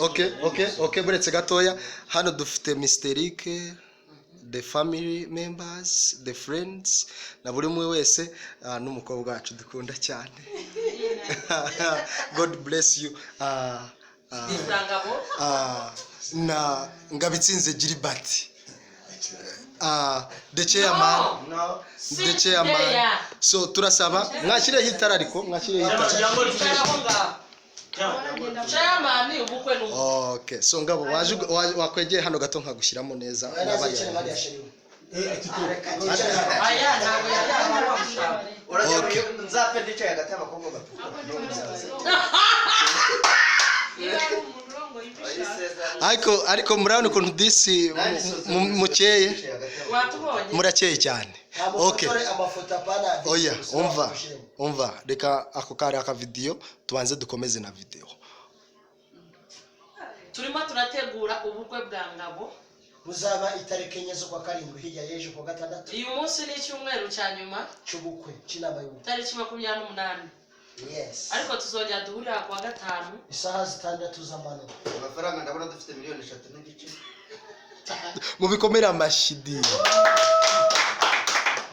Okay, buretse gatoya hano dufite Mysterique, the family members, the friends na buri umwe wese n'umukobwa wacu dukunda cyane. God bless you. Na Ngabitsinze Gilbert. The chairman. So turasaba mwashire hitara ariko mwashire hitara. Chairman ubukwe n'ubu. Okay, so Ngabo waje wakwegeye hano gato nkagushyiramo neza nabari. Aya ntabwo yari urajya nzape ndicaye hagati y'abakobwa batuka. Ariko murabona ukuntu disi mukeye murakeye cyane. Okay, oya umva reka ako kare aka video tubanze dukomeze na video. Turimo turategura ubukwe bwa Ngabo buzaba itareke nyezo kwa karindwi hirya yeje kwa gatandatu. Uyu munsi ni cyumweru cya nyuma cy'ubukwe cy'inama y'ubukwe tariki 28. Yes. Ariko tuzongera duhurira kwa gatanu isaha 6 z'amano. Amafaranga ndabona dufite miliyoni 3 n'igice. Mu bikomera amashidi.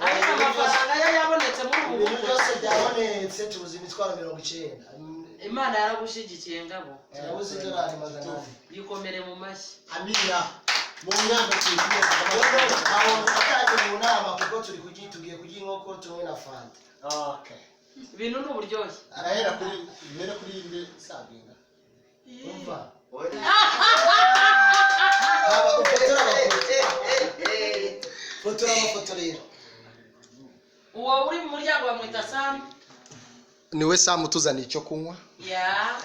Ariko amafaranga yabonetse mu bukwe byose byabonetse tubuze imitwaro 90. Imana yaragushigikiye Ngabo. Yabuze dolari magana. Yikomere mu mashyi. Amina. Mu myaka tugiye aho ataje mu nama kuko turi tugiye kuginkoko tumwe na fanta. Okay. Ibintu n'uburyohe. Arahera kuri inde sabinga. Umva. Fotora rero. Uwo uri mu muryango wa mwita Sam. Niwe Sam tuzana icyo kunywa. Ya.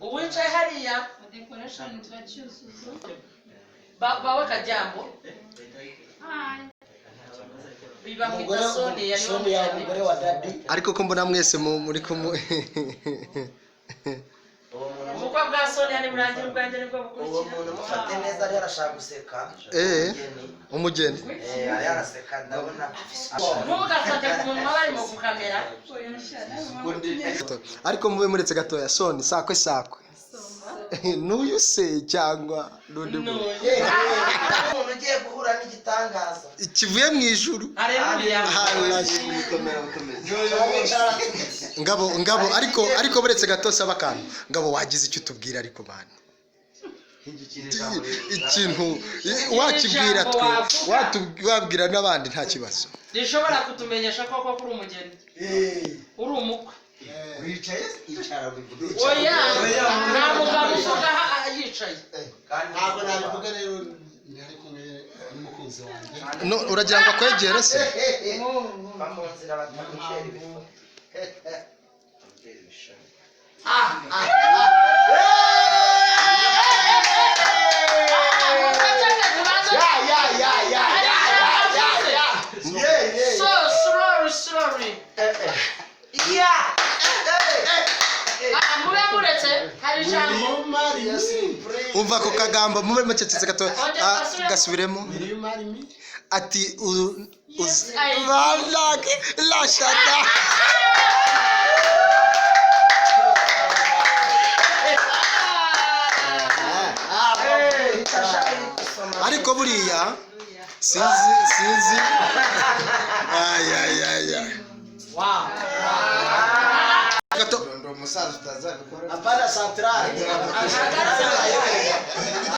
Uwicaye hariya decoration twacyusuzo. Bawe Kajambo. Hi. Biba mwita Sonia ya mugore wa daddy. Ariko ko mbona mwese muri ko Mukwa bwa Sonia ni burangira ubwanje nibwo bukurikira. Umuntu mufate neza ari arashaka guseka. Umugeni. Ari araseka ndabona. Ntugafate ku muntu bari mu kamera. Ariko mube muretse gatoya Soni sakwe. Nuyu se cyangwa nundi muntu ugiye guhura n'igitangaza ikivuye mu ijuru. Haleluya. Ngabo ariko buretse gatose abakantu Ngabo wagize icyo tubwira ariko bana ikintu wakibwira twe watubwira n'abandi nta kibazo rishobora kutumenyesha koko kuri umugeni uri umukwe wicaye icara bivuga oya ntabwo bavuga yicaye ntabwo nabivuga rero ndari kumwe n'umukunzi wanjye no uragira ngo kwegere se bamunzira batamutera ibifu sorry yeah umva ko kagamba mube macecetse gato gasubiremo ati la shada ariko buriya sinzi ay wow gato umusaza utazabikora apana central